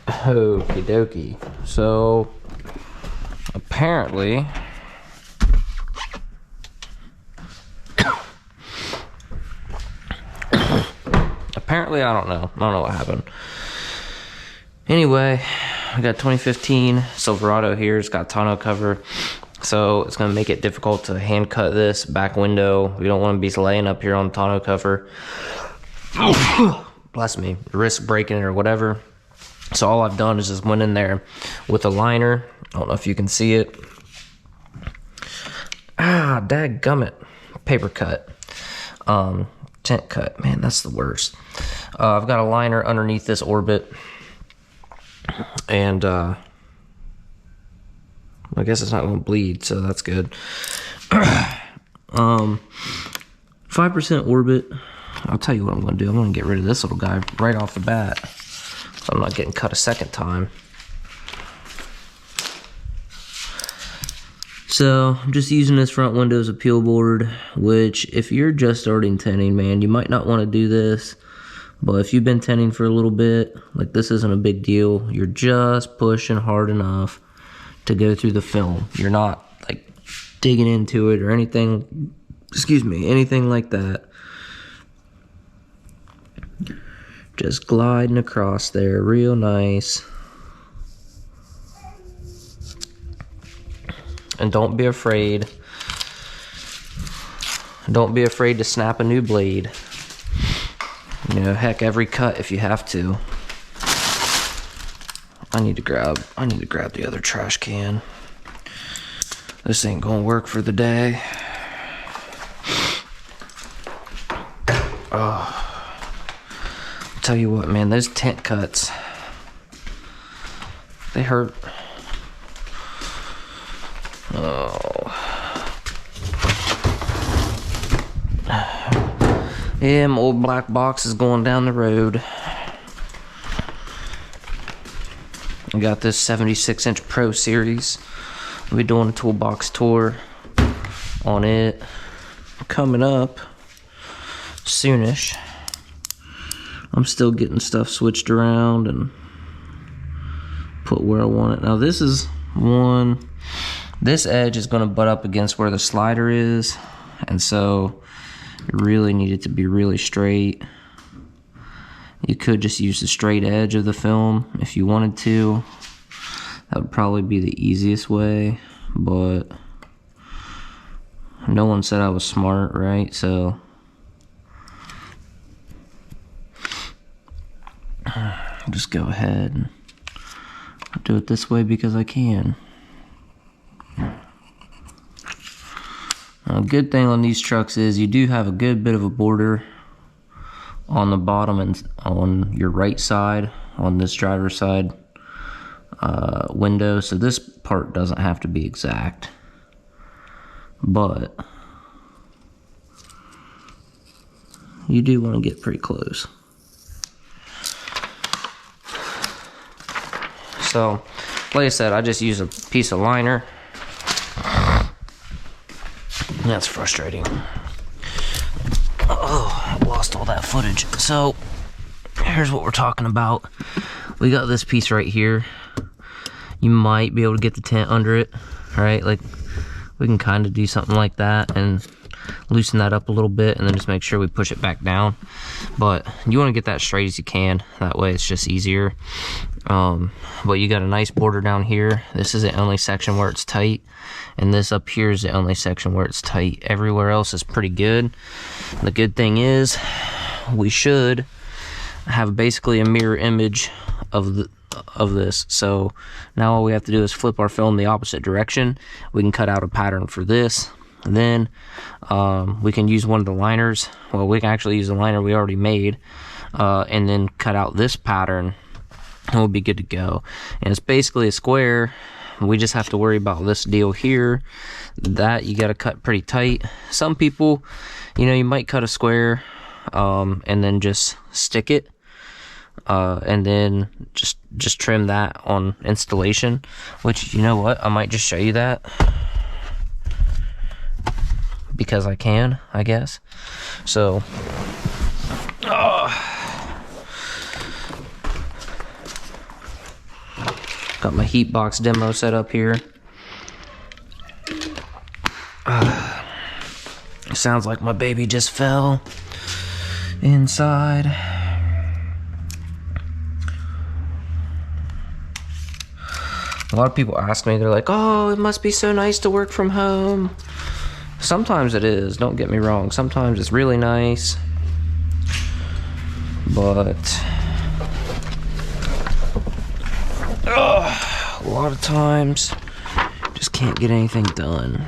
Okie dokie. So apparently I don't know what happened. Anyway, I got 2015 Silverado here. It's got tonneau cover, so it's gonna make it difficult to hand cut this back window. We don't want to be laying up here on tonneau cover. Bless me, risk breaking it or whatever. So all I've done is just went in there with a liner. I don't know if you can see it. Dadgummit. Paper cut. Tint cut. Man, that's the worst. I've got a liner underneath this orbit. And I guess it's not going to bleed, so that's good. 5% orbit. I'll tell you what I'm going to do. I'm going to get rid of this little guy right off the bat, so I'm not getting cut a second time. So I'm just using this front window as a peel board, which if you're just starting tinting, man, you might not want to do this. But if you've been tinting for a little bit, like, this isn't a big deal. You're just pushing hard enough to go through the film. You're not like digging into it or anything, anything like that. Just gliding across there real nice. And don't be afraid. Don't be afraid to snap a new blade. You know, heck, every cut if you have to. I need to grab the other trash can. This ain't gonna work for the day. Oh. I'll tell you what, man, those tint cuts, they hurt. Oh. Yeah, my old black box is going down the road. I got this 76-inch Pro Series. We'll be doing a toolbox tour on it coming up soonish. I'm still getting stuff switched around and put where I want it. Now this is one, this edge is going to butt up against where the slider is, and so you really need it to be really straight. You could just use the straight edge of the film if you wanted to. That would probably be the easiest way, but no one said I was smart, right? So I'll just go ahead and do it this way because I can. A good thing on these trucks is you do have a good bit of a border on the bottom and on your right side, on this driver's side window, so this part doesn't have to be exact, but you do want to get pretty close. So, like I said, I just use a piece of liner. That's frustrating. Oh, I lost all that footage. So, here's what we're talking about. We got this piece right here. You might be able to get the tint under it, right? Like, we can kind of do something like that and loosen that up a little bit and then just make sure we push it back down. But you want to get that straight as you can. That way it's just easier. But you got a nice border down here. This is the only section where it's tight, and this up here is the only section where it's tight. Everywhere else is pretty good. The good thing is we should have basically a mirror image of this. So now all we have to do is flip our film the opposite direction. We can cut out a pattern for this, and then we can use one of the liners. Well, we can actually use the liner we already made, and then cut out this pattern, and we'll be good to go. And it's basically a square. We just have to worry about this deal here, that you got to cut pretty tight. Some people, you know, you might cut a square and then just stick it, and then just trim that on installation, which, you know what, I might just show you that because I can, I guess. So Got my heat box demo set up here. Sounds like my baby just fell inside. A lot of people ask me, they're like, oh, it must be so nice to work from home. Sometimes it is, don't get me wrong. Sometimes it's really nice. But a lot of times, just can't get anything done.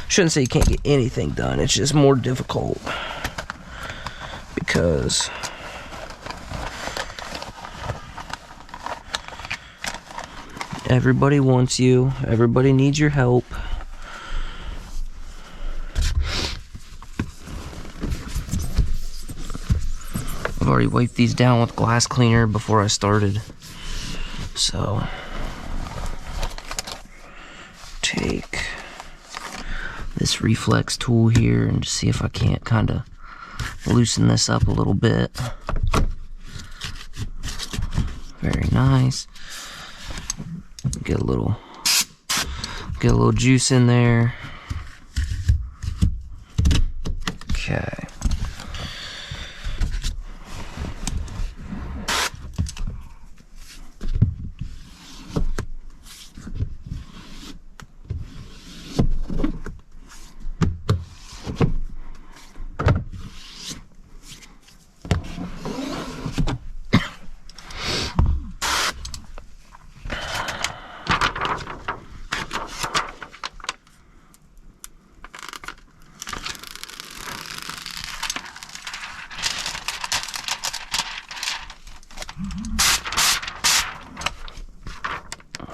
Shouldn't say you can't get anything done, it's just more difficult. Because everybody wants you, everybody needs your help. I've already wiped these down with glass cleaner before I started. So, take this reflex tool here and just see if I can't kind of loosen this up a little bit. Very nice. Get a little juice in there. Okay.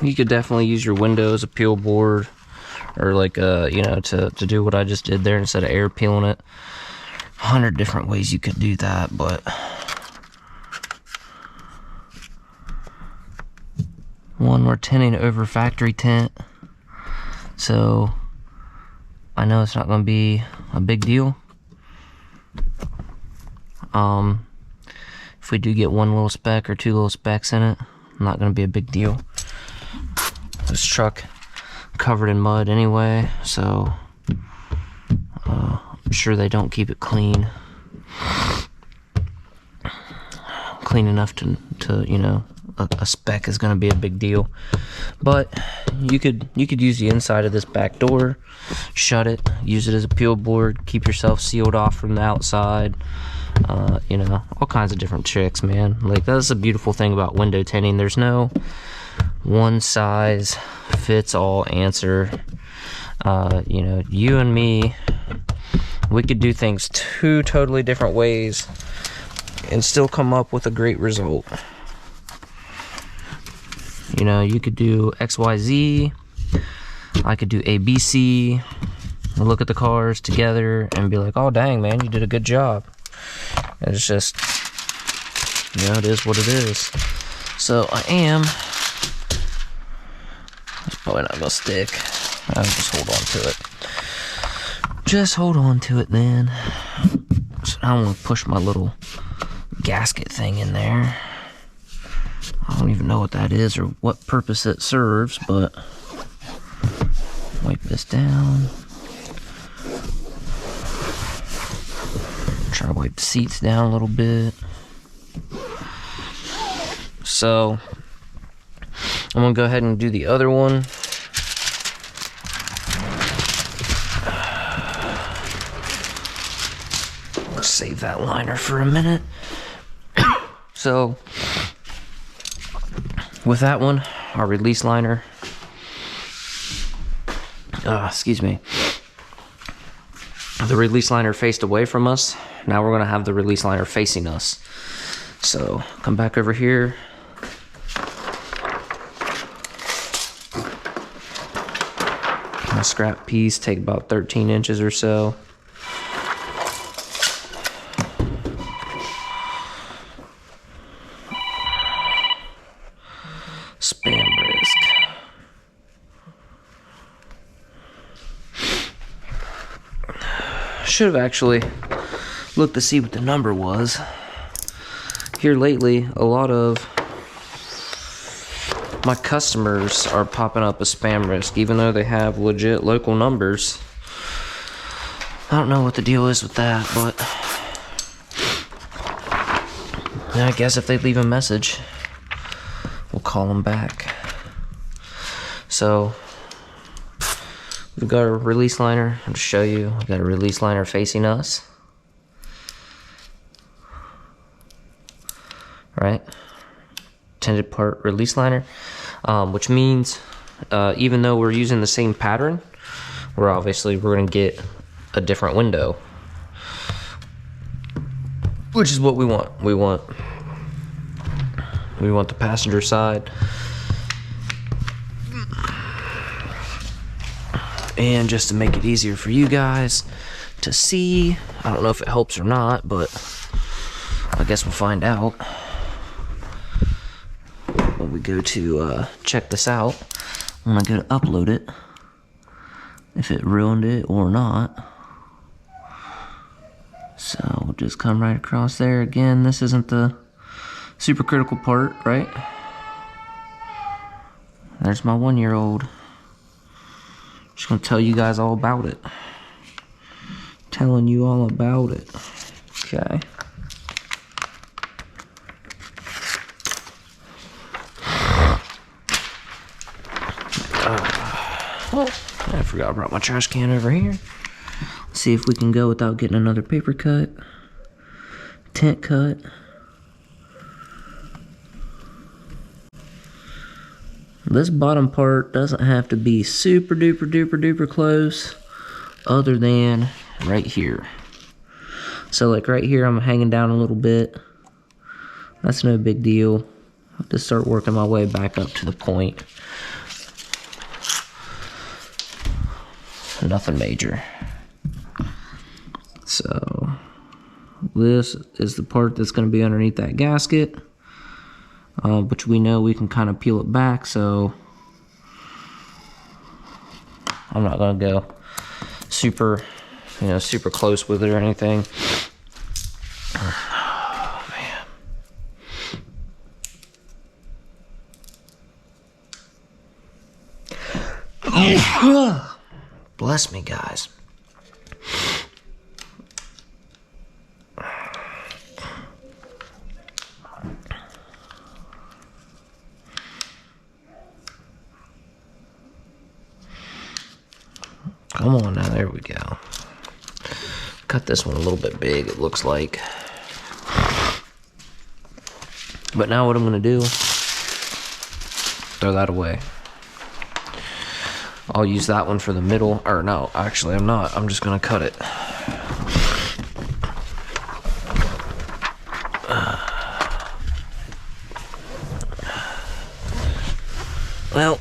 You could definitely use your windows, a peel board, or like you know, to do what I just did there instead of air peeling it. 100 different ways you could do that, but one, we're tinting over factory tint, so I know it's not going to be a big deal. If we do get one little speck or two little specks in it, not going to be a big deal. This truck covered in mud anyway, so I'm sure they don't keep it clean enough to you know, a speck is going to be a big deal. But you could use the inside of this back door, shut it, use it as a peel board, keep yourself sealed off from the outside. You know, all kinds of different tricks, man. Like, that's a beautiful thing about window tinting. There's no one size fits all answer. You know, you and me, we could do things two totally different ways and still come up with a great result. You know, you could do XYZ, I could do ABC, look at the cars together and be like, oh dang man, you did a good job. And it's just, you know, it is what it is. So I am, it's probably not gonna stick. I'll just hold on to it. Just hold on to it then. So now I'm gonna push my little gasket thing in there. I don't even know what that is or what purpose it serves, but wipe this down. Try to wipe the seats down a little bit. So I'm gonna go ahead and do the other one. Let's save that liner for a minute. So with that one, our release liner, excuse me, the release liner faced away from us. Now we're going to have the release liner facing us. So come back over here. My scrap piece, take about 13 inches or so. Spam risk. Should have actually looked to see what the number was. here lately, a lot of my customers are popping up as spam risk, even though they have legit local numbers. I don't know what the deal is with that, but yeah, I guess if they leave a message, we'll call them back. So we've got a release liner. I'll just show you. We've got a release liner facing us. Right? Tinted part release liner, which means even though we're using the same pattern, we're going to get a different window, which is what we want. We want the passenger side. And just to make it easier for you guys to see, I don't know if it helps or not, but I guess we'll find out when we go to check this out. When I go to upload it, if it ruined it or not. So we'll just come right across there. Again, this isn't the super critical part, right? There's my 1-year-old. Just gonna tell you guys all about it. Telling you all about it. Okay. I forgot I brought my trash can over here. Let's see if we can go without getting another paper cut. Tint cut. This bottom part doesn't have to be super duper duper duper close, other than right here. So like right here, I'm hanging down a little bit. That's no big deal. I'll have to start working my way back up to the point. Nothing major. So this is the part that's going to be underneath that gasket, which we know we can kind of peel it back, so I'm not going to go super close with it or anything. Oh, man. Bless me, guys. Come on now, there we go. Cut this one a little bit big, it looks like. But now what I'm gonna do, throw that away. I'll use that one for the middle, or no, actually I'm not. I'm just gonna cut it. Well,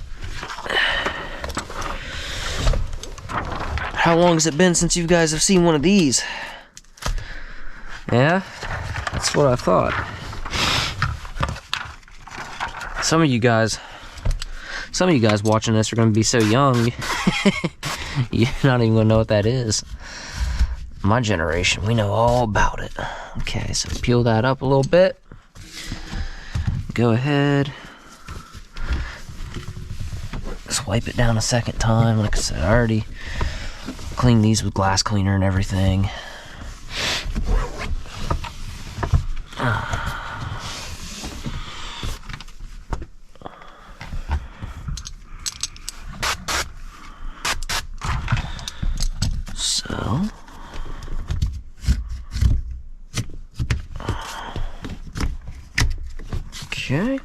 how long has it been since you guys have seen one of these? Yeah, that's what I thought. Some of you guys watching this are going to be so young, you're not even going to know what that is. My generation, we know all about it. Okay, so peel that up a little bit. Go ahead. Swipe it down a second time. Like I said, I already cleaned these with glass cleaner and everything. So okay.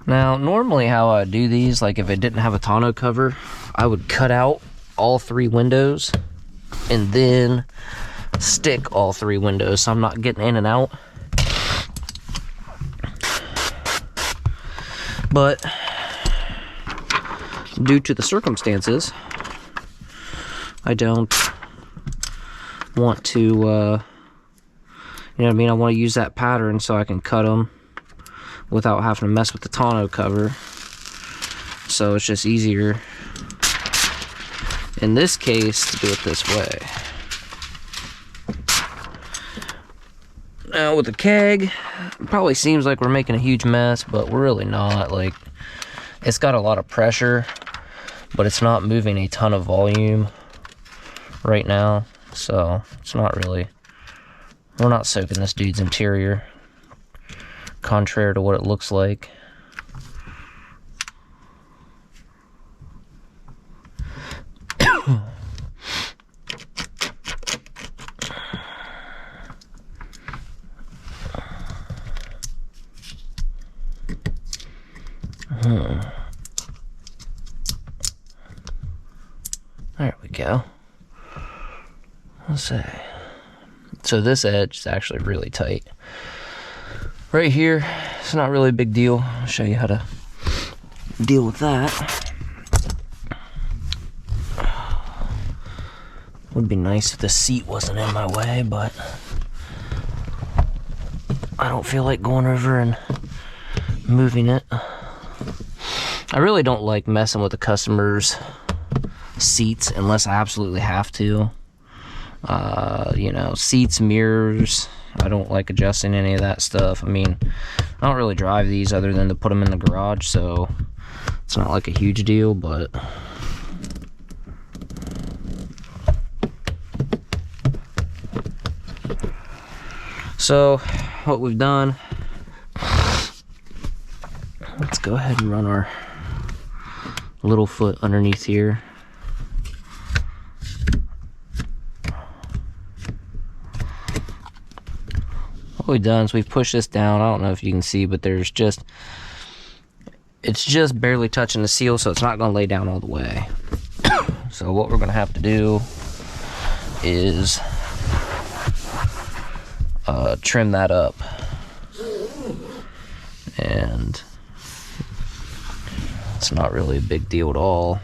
Now, normally how I do these, like if it didn't have a tonneau cover, I would cut out all 3 windows and then stick all 3 windows so I'm not getting in and out. But due to the circumstances, I don't want to, you know what I mean? I want to use that pattern so I can cut them without having to mess with the tonneau cover. So it's just easier in this case, to do it this way. Now with the keg, it probably seems like we're making a huge mess, but we're really not. Like, it's got a lot of pressure, but it's not moving a ton of volume right now, so it's not really, we're not soaking this dude's interior, contrary to what it looks like. There we go. Let's see. So this edge is actually really tight. Right here, it's not really a big deal. I'll show you how to deal with that. Would be nice if the seat wasn't in my way, but I don't feel like going over and moving it. I really don't like messing with the customers' seats unless I absolutely have to. You know, seats, mirrors, I don't like adjusting any of that stuff. I mean, I don't really drive these other than to put them in the garage, so it's not like a huge deal, but so what we've done, let's go ahead and run our little foot underneath here. What we've done is we've pushed this down. I don't know if you can see, but it's just barely touching the seal, so it's not going to lay down all the way. So what we're going to have to do is trim that up, and it's not really a big deal at all.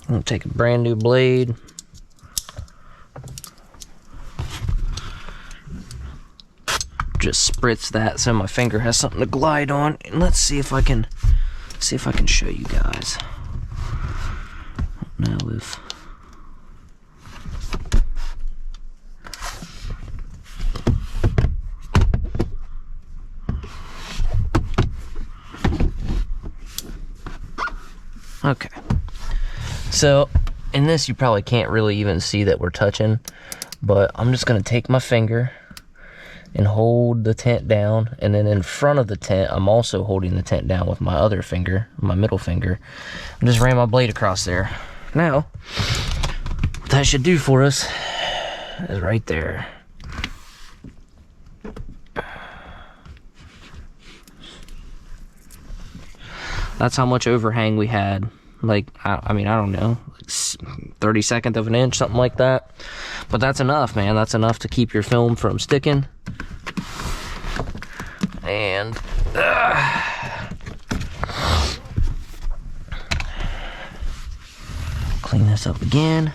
I'm going to take a brand new blade, just spritz that so my finger has something to glide on, and let's see if I can show you guys. Now if okay, so in this you probably can't really even see that we're touching, but I'm just gonna take my finger and hold the tint down, and then in front of the tint I'm also holding the tint down with my other finger, my middle finger, and just ran my blade across there. Now what that should do for us is right there. That's how much overhang we had. Like, I mean, I don't know, like 32nd of an inch, something like that. But that's enough, man. That's enough to keep your film from sticking. And clean this up again.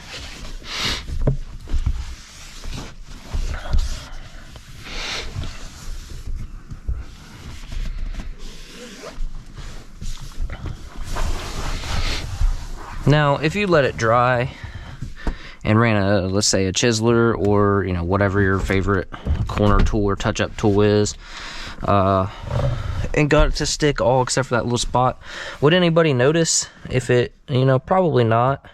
Now, if you let it dry and ran let's say a chiseler, or, you know, whatever your favorite corner tool or touch-up tool is, and got it to stick all except for that little spot, would anybody notice if it, you know, probably not,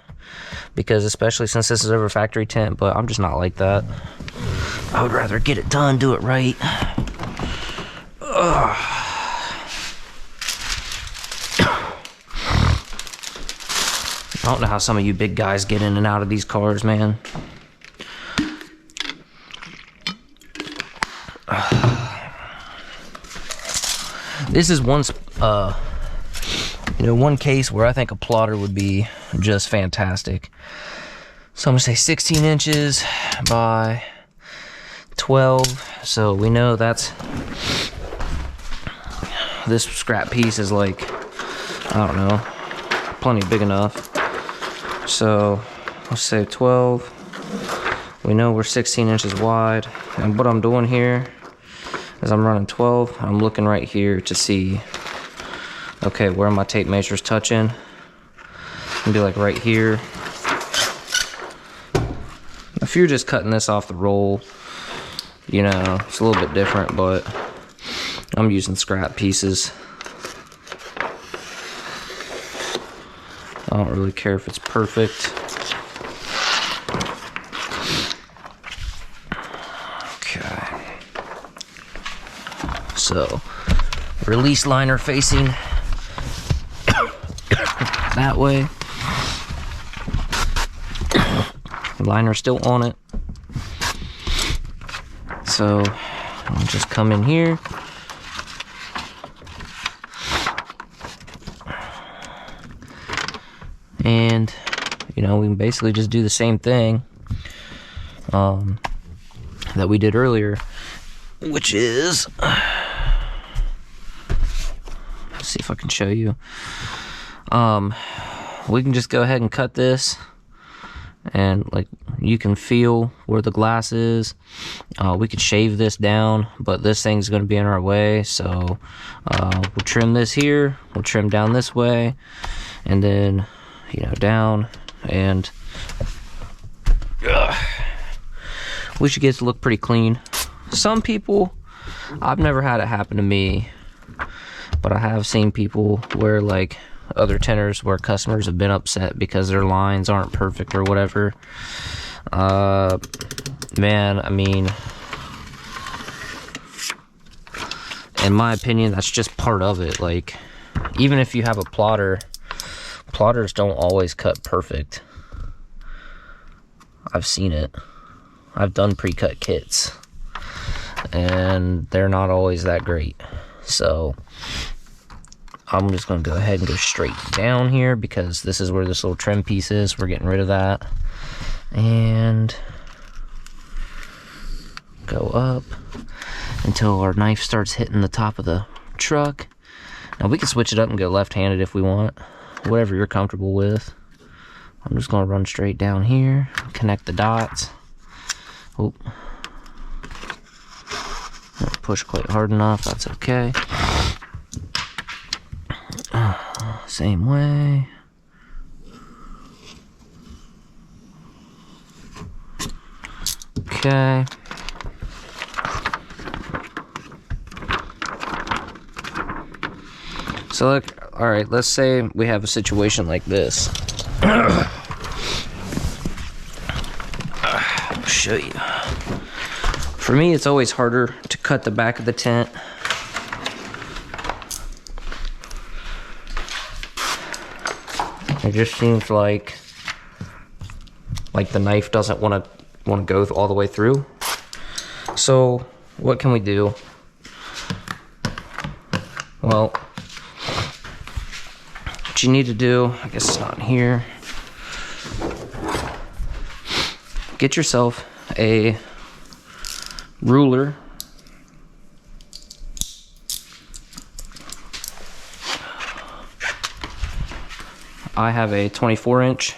because especially since this is over factory tint, but I'm just not like that. I would rather get it done, do it right. I don't know how some of you big guys get in and out of these cars, man. This is one case where I think a plotter would be just fantastic. So I'm gonna say 16 inches by 12. So we know that's, this scrap piece is like, I don't know, plenty big enough. So let's say 12. We know we're 16 inches wide. And what I'm doing here is I'm running 12. I'm looking right here to see Okay, where my tape measure's touching, and be like right here. If you're just cutting this off the roll, you know, it's a little bit different, but I'm using scrap pieces. I don't really care if it's perfect. Okay. So, release liner facing that way. Liner still on it. So, I'll just come in here. And, you know, we can basically just do the same thing that we did earlier, which is, let's see if I can show you. We can just go ahead and cut this, and like you can feel where the glass is. We could shave this down, but this thing's going to be in our way, so we'll trim this here, we'll trim down this way, and then, you know, down, and we should get it to look pretty clean. Some people, I've never had it happen to me, but I have seen people where, like, other tinters where customers have been upset because their lines aren't perfect or whatever. Man, I mean, in my opinion, that's just part of it. Like, even if you have a plotter, plotters don't always cut perfect. I've seen it. I've done pre-cut kits, and they're not always that great. So I'm just going to go ahead and go straight down here, because this is where this little trim piece is. We're getting rid of that. And go up until our knife starts hitting the top of the truck. Now we can switch it up and go left-handed if we want. Whatever you're comfortable with. I'm just going to run straight down here, connect the dots. Oh, not push quite hard enough, that's okay. Same way. Okay. So look, all right, let's say we have a situation like this. I'll show you. For me, it's always harder to cut the back of the tent. It just seems like the knife doesn't want to go all the way through. So what can we do? Well, what you need to do, I guess it's not in here. Get yourself a ruler. I have a 24-inch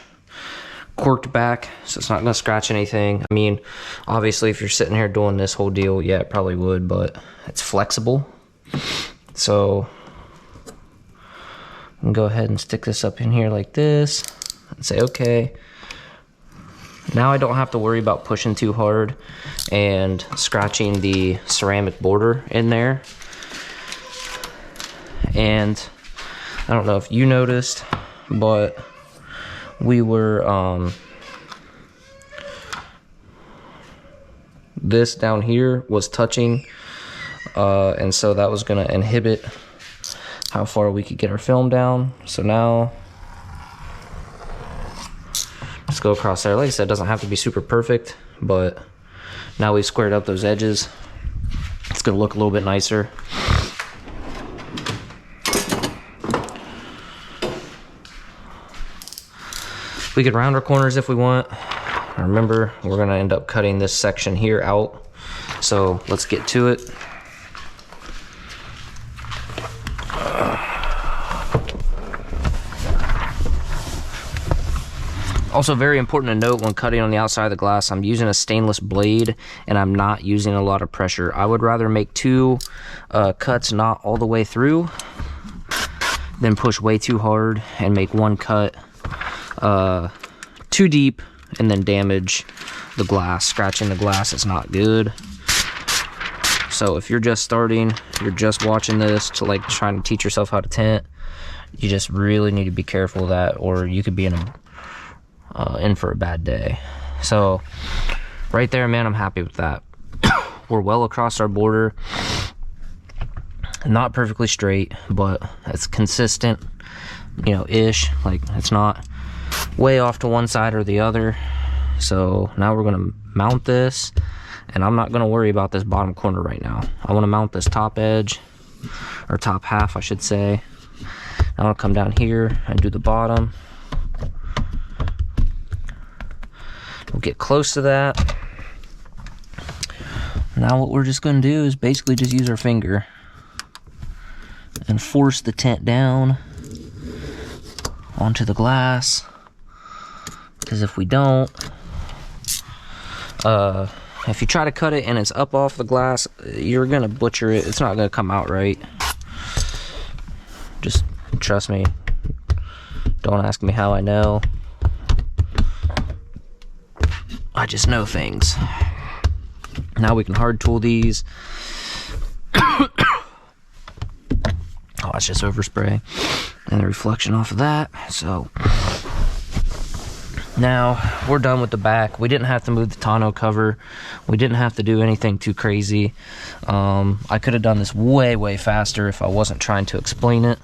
corked back, so it's not going to scratch anything. I mean, obviously, if you're sitting here doing this whole deal, yeah, it probably would, but it's flexible. So I can go ahead and stick this up in here like this and say, okay. Now I don't have to worry about pushing too hard and scratching the ceramic border in there. And I don't know if you noticed, but we were, this down here was touching, and so that was gonna inhibit how far we could get our film down. So now, let's go across there. Like I said, it doesn't have to be super perfect, but now we've squared up those edges. It's gonna look a little bit nicer. We could round our corners if we want. Remember, we're gonna end up cutting this section here out. So let's get to it. Also, very important to note when cutting on the outside of the glass, I'm using a stainless blade and I'm not using a lot of pressure. I would rather make two cuts not all the way through then push way too hard and make one cut too deep and then damage the glass. Scratching the glass is not good. So if you're just starting, you're just watching this to like trying to teach yourself how to tint, you just really need to be careful of that, or you could be in for a bad day. So right there, man, I'm happy with that. We're well across our border. Not perfectly straight, but it's consistent, you know, ish. Like, it's not way off to one side or the other. So now we're gonna mount this, and I'm not gonna worry about this bottom corner right now. I wanna mount this top edge, or top half, I should say. I'm gonna come down here and do the bottom. We'll get close to that. Now what we're just gonna do is basically just use our finger and force the tint down onto the glass, because if we don't, if you try to cut it and it's up off the glass, you're gonna butcher it. It's not gonna come out right. Just trust me. Don't ask me how I know. I just know things. Now we can hard tool these. Oh, it's just overspray and the reflection off of that. So now we're done with the back. We didn't have to move the tonneau cover. We didn't have to do anything too crazy. I could have done this way faster if I wasn't trying to explain it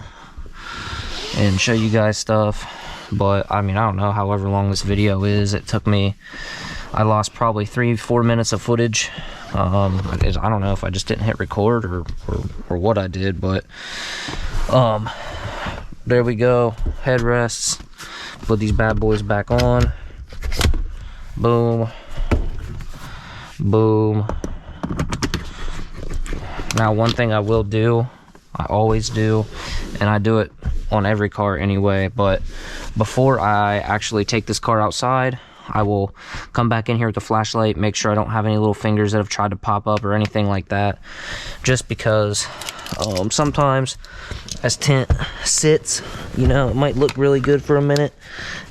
and show you guys stuff. But I mean, I don't know, however long this video is, it took me, I lost probably 3-4 minutes of footage. I don't know if I just didn't hit record or what I did, but there we go. Headrests. Put these bad boys back on. Boom. Boom. Now, one thing I will do, I always do, and I do it on every car anyway, but before I actually take this car outside, I will come back in here with the flashlight, make sure I don't have any little fingers that have tried to pop up or anything like that, just because sometimes as tint sits, you know, it might look really good for a minute,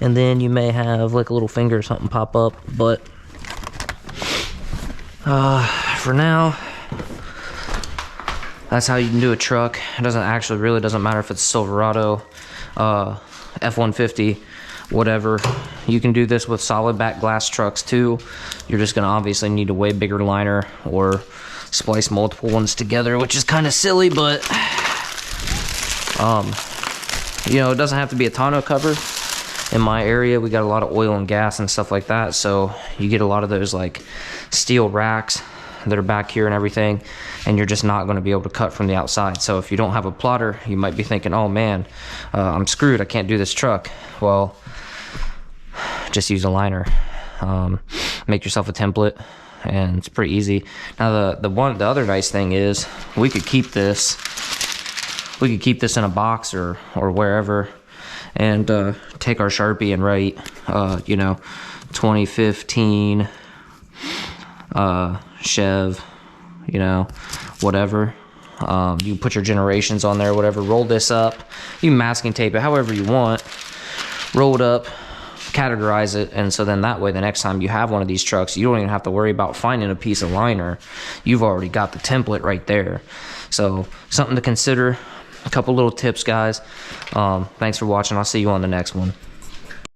and then you may have like a little finger or something pop up. But for now, that's how you can do a truck. It doesn't actually really doesn't matter if it's Silverado, F-150, whatever. You can do this with solid back glass trucks too. You're just gonna obviously need a way bigger liner or splice multiple ones together, which is kind of silly, but you know, it doesn't have to be a tonneau cover. In my area, we got a lot of oil and gas and stuff like that, so you get a lot of those like steel racks that are back here and everything, and you're just not going to be able to cut from the outside. So if you don't have a plotter, you might be thinking, oh man, I'm screwed, I can't do this truck. Well, just use a liner. Make yourself a template, and it's pretty easy. Now the other nice thing is we could keep this in a box or wherever, and take our Sharpie and write you know, 2015 Chev, you know, whatever. You put your generations on there, whatever. Roll this up. You can masking tape it however you want. Roll it up, categorize it, and so then that way the next time you have one of these trucks, you don't even have to worry about finding a piece of liner. You've already got the template right there. So something to consider. A couple little tips, guys. Thanks for watching. I'll see you on the next one.